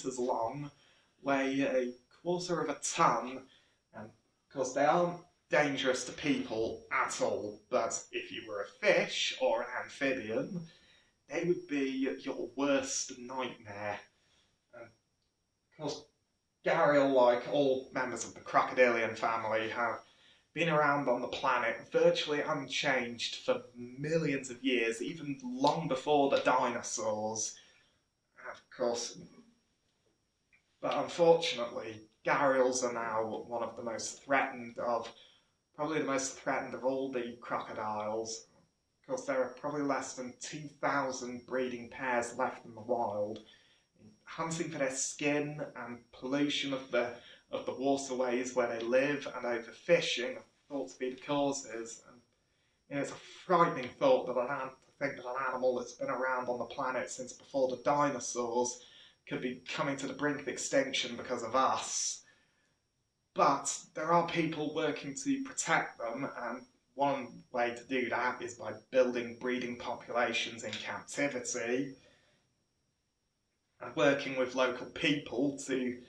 long, weigh a quarter of a ton, and of course they aren't dangerous to people at all, but if you were a fish or an amphibian, they would be your worst nightmare. And of course, gharial, like all members of the crocodilian family, have been around on the planet virtually unchanged for millions of years, even long before the dinosaurs. And of course, but unfortunately, gharials are now one of the most threatened of, probably the most threatened of all the crocodiles. Of course, there are probably less than 2,000 breeding pairs left in the wild. Hunting for their skin and pollution of the waterways where they live and overfishing are thought to be the causes. And it's a frightening thought that to think that an animal that's been around on the planet since before the dinosaurs could be coming to the brink of extinction because of us. But there are people working to protect them, and one way to do that is by building breeding populations in captivity and working with local people to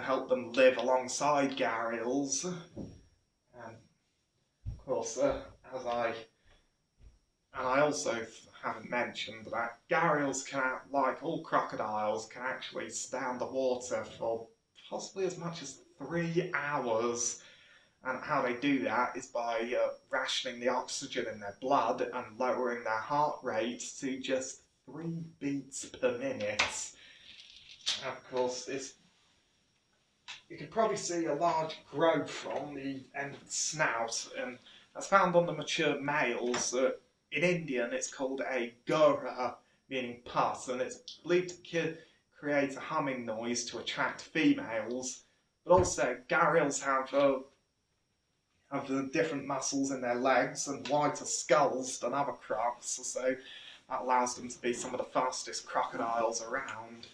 help them live alongside gharials. And of course, I also haven't mentioned that gharials can, like all crocodiles, can actually stay underwater for possibly as much as 3 hours. And how they do that is by rationing the oxygen in their blood and lowering their heart rate to just 3 beats per minute. And of course, you can probably see a large growth on the end of the snout, and that's found on the mature males. In Indian, it's called a gora, meaning pus, and it's believed to create a humming noise to attract females. But also, gharials have the different muscles in their legs and wider skulls than other crocs, so that allows them to be some of the fastest crocodiles around.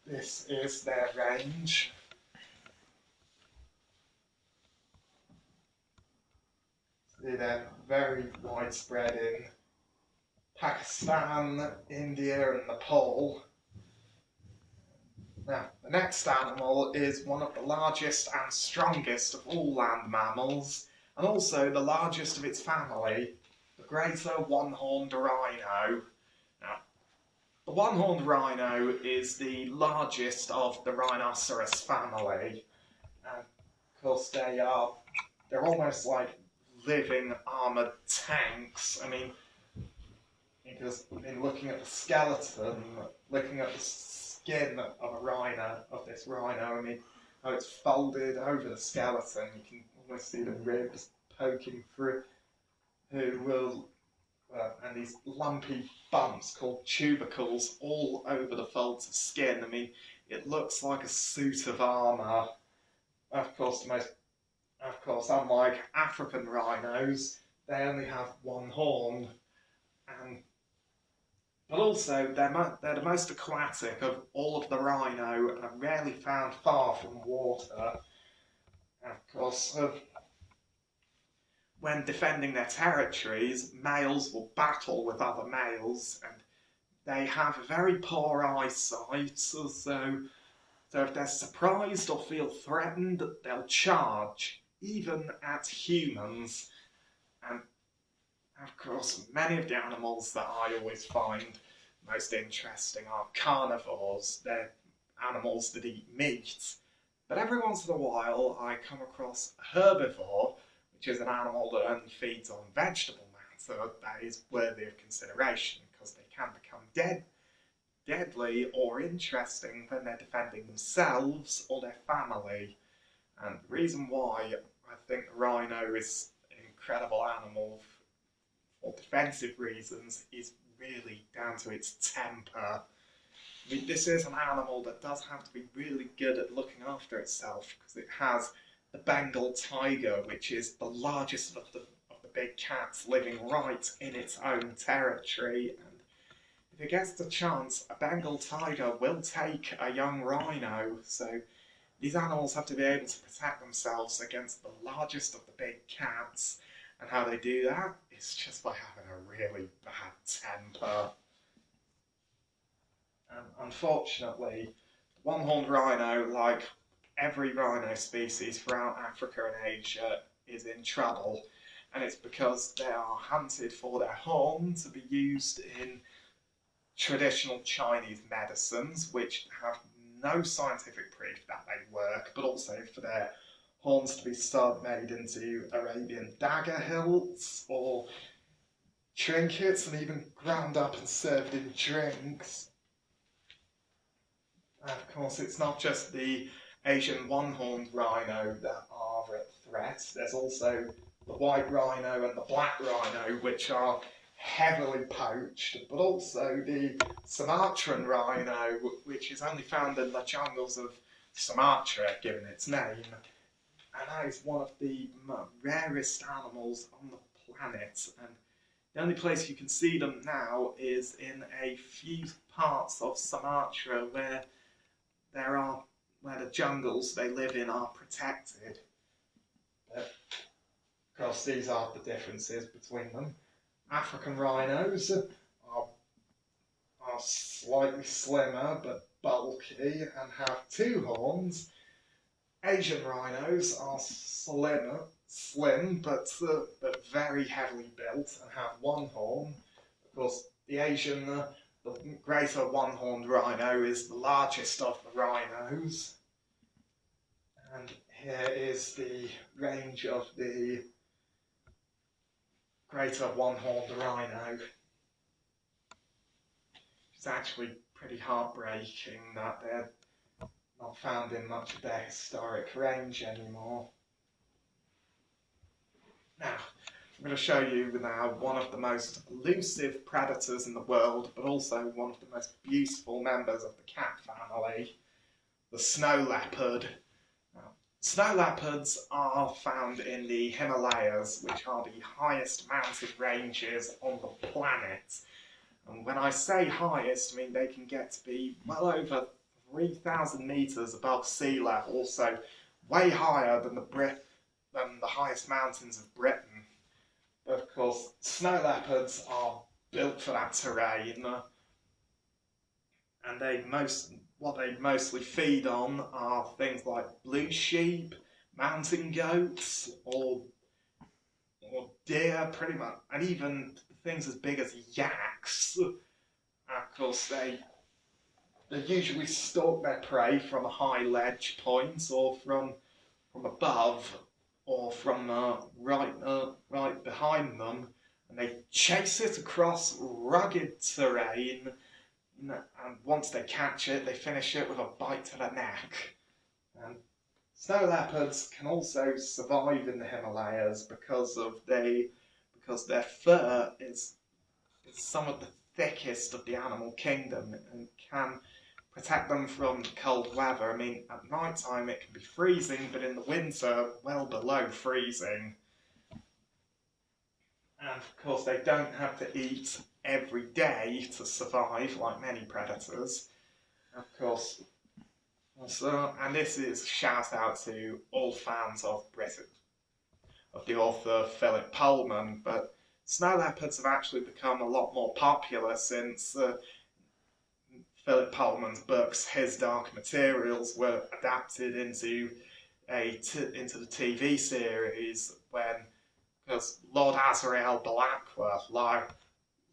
This is their range. They're very widespread in Pakistan, India and Nepal. Now, the next animal is one of the largest and strongest of all land mammals, and also the largest of its family, the greater one-horned rhino. Now, the one-horned rhino is the largest of the rhinoceros family, and of course they're almost like living armoured tanks. I mean, because in looking at the skeleton, looking at the skin of this rhino, I mean, how it's folded over the skeleton, you can almost see the ribs poking through, and these lumpy bumps called tubercles all over the folds of skin. I mean, it looks like a suit of armour. Of course, unlike African rhinos, they only have one horn, but also they're the most aquatic of all of the rhino and are rarely found far from water. And of course, when defending their territories, males will battle with other males, and they have very poor eyesight, so if they're surprised or feel threatened, they'll charge, even at humans. And of course, many of the animals that I always find most interesting are carnivores. They're animals that eat meat. But every once in a while, I come across a herbivore, which is an animal that only feeds on vegetable matter. That is worthy of consideration, because they can become deadly or interesting when they're defending themselves or their family. And the reason why I think the rhino is an incredible animal for defensive reasons is really down to its temper. I mean, this is an animal that does have to be really good at looking after itself, because it has the Bengal tiger, which is the largest of the big cats, living right in its own territory. And if it gets the chance, a Bengal tiger will take a young rhino. So these animals have to be able to protect themselves against the largest of the big cats. And how they do that is just by having a really bad temper. unfortunately, the one-horned rhino, like every rhino species throughout Africa and Asia, is in trouble. And it's because they are hunted for their horn to be used in traditional Chinese medicines, which have no scientific proof that they work, but also for their horns to be made into Arabian dagger hilts or trinkets, and even ground up and served in drinks. And of course, it's not just the Asian one-horned rhino that are at threat. There's also the white rhino and the black rhino, which are heavily poached, but also the Sumatran rhino, which is only found in the jungles of Sumatra, given its name. And that is one of the rarest animals on the planet. And the only place you can see them now is in a few parts of Sumatra where the jungles they live in are protected. But of course, these are the differences between them. African rhinos are slightly slimmer but bulky and have two horns. Asian rhinos are slim but very heavily built and have one horn. Of course, the greater one-horned rhino is the largest of the rhinos. And here is the range of the greater one-horned rhino. It's actually pretty heartbreaking that they're not found in much of their historic range anymore. Now, I'm going to show you now one of the most elusive predators in the world, but also one of the most beautiful members of the cat family, the snow leopard. Snow leopards are found in the Himalayas, which are the highest mountain ranges on the planet. And when I say highest, I mean they can get to be well over 3,000 metres above sea level, so way higher than the highest mountains of Britain. But of course, snow leopards are built for that terrain, and what they mostly feed on are things like blue sheep, mountain goats, or deer, pretty much, and even things as big as yaks. And of course, they usually stalk their prey from a high ledge point, or from above, or from right behind them, and they chase it across rugged terrain. And once they catch it, they finish it with a bite to the neck. And snow leopards can also survive in the Himalayas because their fur is some of the thickest of the animal kingdom and can protect them from cold weather. I mean, at night time it can be freezing, but in the winter, well below freezing. And of course, they don't have to eat every day to survive like many predators. Of course, and this is shout out to all fans of the author Philip Pullman, but snow leopards have actually become a lot more popular since Philip Pullman's books His Dark Materials were adapted into the TV series because Lord Azrael Blackworth, Lyra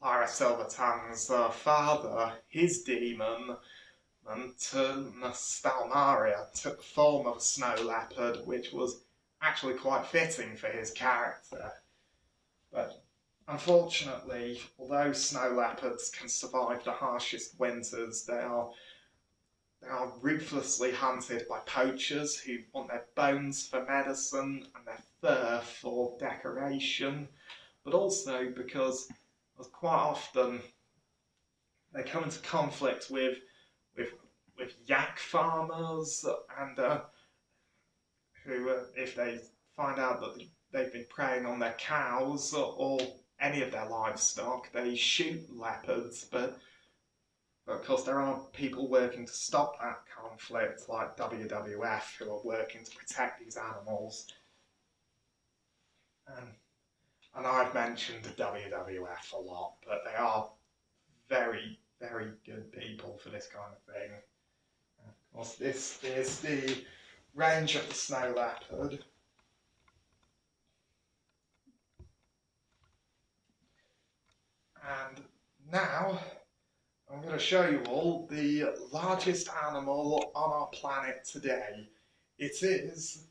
Silvertongue's father, his demon, Stalmaria, took the form of a snow leopard, which was actually quite fitting for his character. But unfortunately, although snow leopards can survive the harshest winters, they are ruthlessly hunted by poachers who want their bones for medicine and their fur for decoration, but also because quite often they come into conflict with yak farmers, and who, if they find out that they've been preying on their cows or any of their livestock, they shoot leopards. But of course, there are people working to stop that conflict, like WWF, who are working to protect these animals. And I've mentioned the WWF a lot, but they are very very good people for this kind of thing. And of course, this is the range of the snow leopard. And now I'm going to show you all the largest animal on our planet today. It is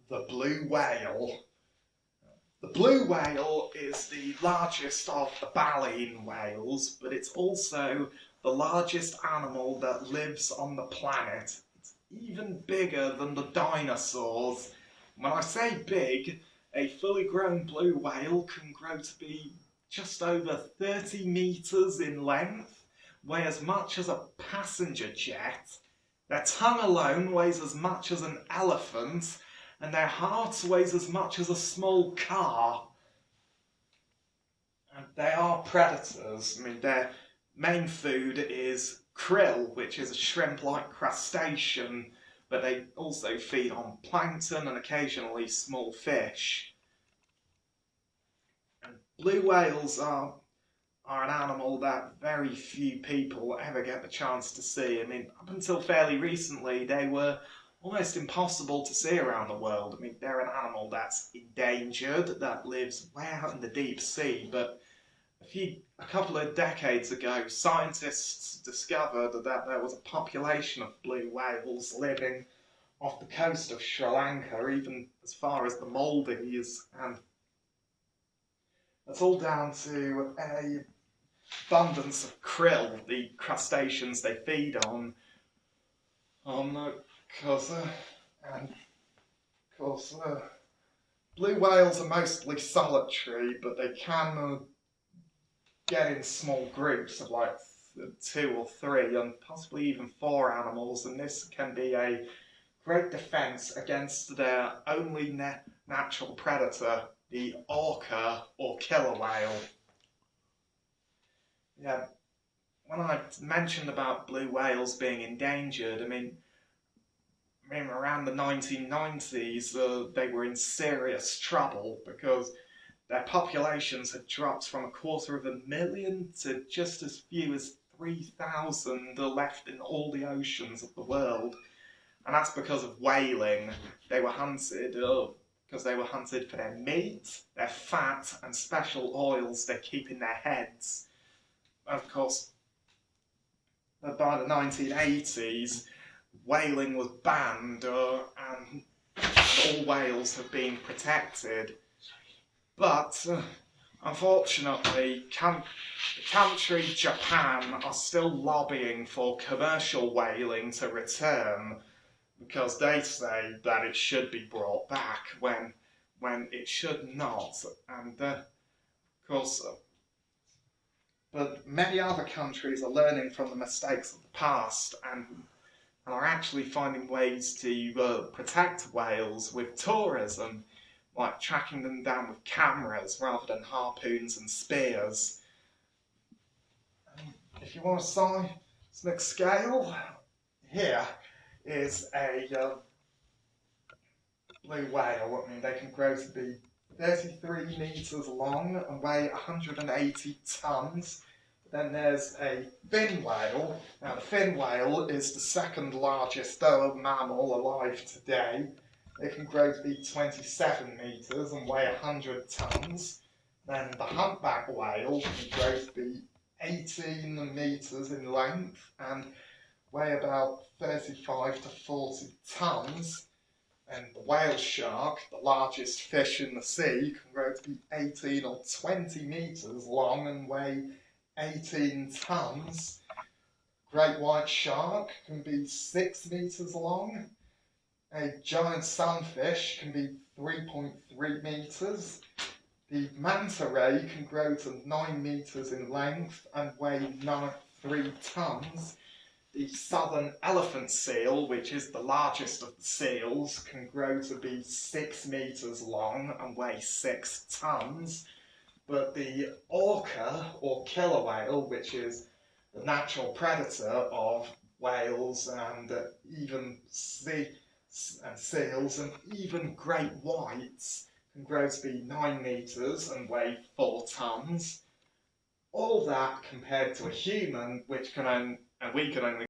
the blue whale. The blue whale is the largest of the baleen whales, but it's also the largest animal that lives on the planet. It's even bigger than the dinosaurs. When I say big, a fully grown blue whale can grow to be just over 30 meters in length, weigh as much as a passenger jet. Their tongue alone weighs as much as an elephant, and their heart weighs as much as a small car. And they are predators. I mean, their main food is krill, which is a shrimp-like crustacean, but they also feed on plankton and occasionally small fish. And blue whales are an animal that very few people ever get the chance to see. I mean, up until fairly recently, they were almost impossible to see around the world. I mean, they're an animal that's endangered, that lives way out in the deep sea, but a couple of decades ago, scientists discovered that there was a population of blue whales living off the coast of Sri Lanka, even as far as the Maldives, and that's all down to a abundance of krill, the crustaceans they feed on. Blue whales are mostly solitary, but they can get in small groups of like 2 or 3 and possibly even 4 animals, and this can be a great defense against their only natural predator, the orca or killer whale. Yeah, when I mentioned about blue whales being endangered, I mean around the 1990s, they were in serious trouble because their populations had dropped from 250,000 to just as few as 3,000 left in all the oceans of the world. And that's because of whaling. They were hunted because they were hunted for their meat, their fat, and special oils they keep in their heads. Of course, by the 1980s, whaling was banned and all whales have been protected. But unfortunately, the country Japan are still lobbying for commercial whaling to return because they say that it should be brought back when it should not. And of course, but many other countries are learning from the mistakes of the past and are actually finding ways to protect whales with tourism, like tracking them down with cameras rather than harpoons and spears. If you want a seismic scale, here is a blue whale. I mean, they can grow to be 33 meters long and weigh 180 tons. Then there's a fin whale. Now, the fin whale is the second largest mammal alive today. It can grow to be 27 meters and weigh 100 tons. Then the humpback whale can grow to be 18 meters in length and weigh about 35 to 40 tons. And the whale shark, the largest fish in the sea, can grow to be 18 or 20 meters long and weigh 18 tons. Great white shark can be 6 meters long. A giant sunfish can be 3.3 meters. The manta ray can grow to 9 meters in length and weigh 3 tons. The southern elephant seal, which is the largest of the seals, can grow to be 6 meters long and weigh 6 tons. But the orca, or killer whale, which is the natural predator of whales and even seals and even great whites, can grow to be 9 meters and weigh 4 tons. All that compared to a human, which can and we can only